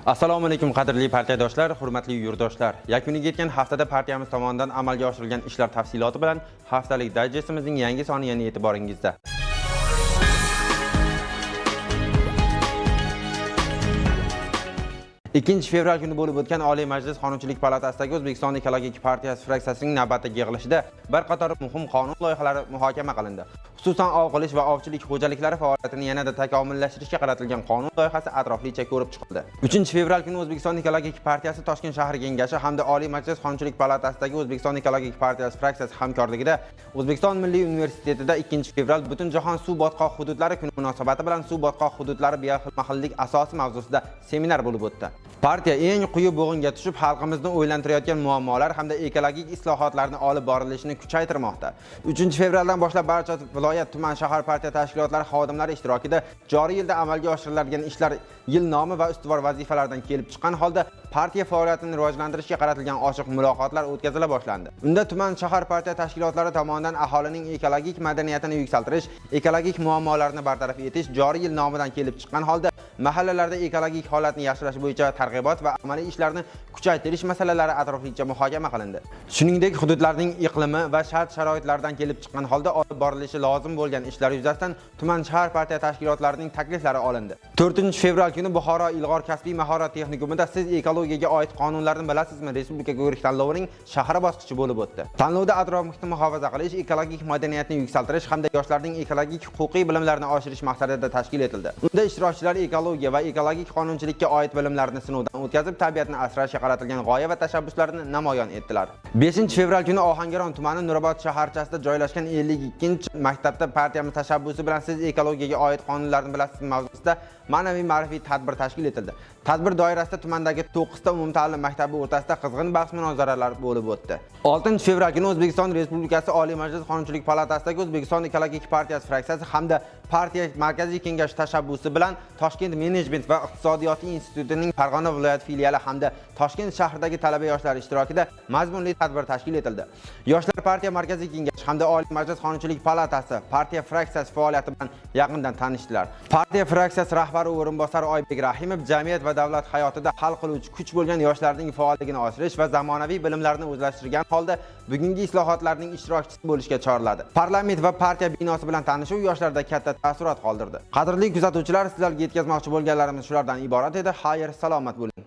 Assalomu alaykum qadrli partiyadoshlar, hurmatli yurtdoshlar. Yakuniga yetgan haftada partiyamiz tomonidan amalga oshirilgan ishlar tafsiloti bilan haftalik dayjestimizning yangi soni yana e'tiboringizda. Ikkinchi fevral kuni bo'lib o'tgan Oliy Majlis Qonunchilik palatasidagi O'zbekiston Ekologik partiyasi fraksiyasining navbatdagi yig'ilishida bir qator muhim qonun loyihalari muhokama qilindi. Xususan, ov qilish va ovchilik xo'jaliklari faoliyatini yanada takomillashtirishga qaratilgan qonun loyihasi atroflicha ko'rib chiqildi. 3-fevral kuni O'zbekiston Ekologik partiyasi Toshkent shahar kengashi hamda Oliy Majlis Qonunchilik palatasidagi O'zbekiston Ekologik partiyasi fraksiyasi hamkorligida O'zbekiston Milliy universitetida 2-fevral Butunjahon suv botqoq hududlari kuni munosabati bilan suv botqoq hududlari bioxilmahillik asosi mavzusida seminar bo'lib o'tdi. Partiya eng quyi bo'g'inga tushib, xalqimizni o'ylantirayotgan muammolar hamda ekologik islohotlarni olib borilishini kuchaytirmoqda. 3-fevraldan boshlab barcha viloyat, tuman, shahar partiya tashkilotlari xodimlari ishtirokida joriy yilda amalga oshiriladigan ishlar yil nomi va ustuvor vazifalardan kelib chiqqan holda partiya faoliyatini rivojlantirishga qaratilgan ochiq muloqotlar o'tkazila boshlandi. Unda tuman, shahar partiya tashkilotlari tomonidan aholining ekologik madaniyatini yuksaltirish, ekologik muammolarni bartaraf etish, joriy yil nomidan kelib chiqqan holda mahallalarda ekologik holatni yaxshilash bo'yicha targ'ibot va amaliy ishlarni kuchaytirish masalalari atroflicha muhokama qilindi. Shuningdek, hududlarning iqlimi va shart-sharoitlaridan kelib chiqqan holda olib borilishi lozim bo'lgan ishlar yuzasidan tuman shahar partiya tashkilotlarining takliflari olindi. 4-fevral kuni Buxoro Ilg'or kasbiy mahorat texnikumida siz ekologiyaga oid qonunlarni bilasizmi? Respublika ko'rik tanlovining shahar bosqichi bo'lib o'tdi. Tanlovda atrof muhitni muhofaza qilish, ekologik madaniyatni yuksaltirish hamda yoshlarning ekologik huquqiy bilimlarini oshirish maqsadida tashkil etildi. Unda ishtirokchilar ekologiya va ekologik qonunchilikka oid bilimlarini sinovdan o'tkazib, tabiatni asrashga qaratilgan g'oya va tashabbuslarini namoyon etdilar. 5-fevral kuni Ohangaron tumani Nurobod shaharchasida joylashgan 52-maktabda partiyamiz tashabbusi bilan siz ekologiyaga oid qonunlarni bilasizmi mavzusida ma'naviy ma'rifiy tadbir tashkil etildi. Tadbir doirasida tumandagi 9 ta umumta'lim maktabi o'rtasida qizg'in bahs-munozaralar bo'lib o'tdi. 6-fevral kuni O'zbekiston Respublikasi Oliy Majlis Qonunchilik palatasidagi O'zbekiston Ekologik partiyasi fraksiyasi hamda partiya markaziy kengashi tashabbusi bilan Toshkent menejment va iqtisodiyot institutining Farg'ona viloyat filiali hamda Toshkent shahridagi talaba-yoshlar ishtirokida mazmunli tadbir tashkil etildi. Yoshlar partiya markaziy kengashi hamda Oliy Majlis Qonunchilik palatasi partiya fraksiyasi faoliyati bilan yaqindan tanishdilar. Partiya fraksiyasi rahbari o'rinbosari Oybek Rahimov jamiyat va davlat hayotida hal qiluvchi kuch bo'lgan yoshlarning faolligini oshirish va zamonaviy bilimlarni o'zlashtirgan holda bugungi islohotlarning ishtirokchisi bo'lishga chorladi. Parlament va partiya binosi bilan tanishuv yoshlarda katta taassurot qoldirdi. Qadrli kuzatuvchilar, sizlarga yetkazmoqchi bo'lganlarimiz shulardan iborat edi. Xayr, salomat bo'ling.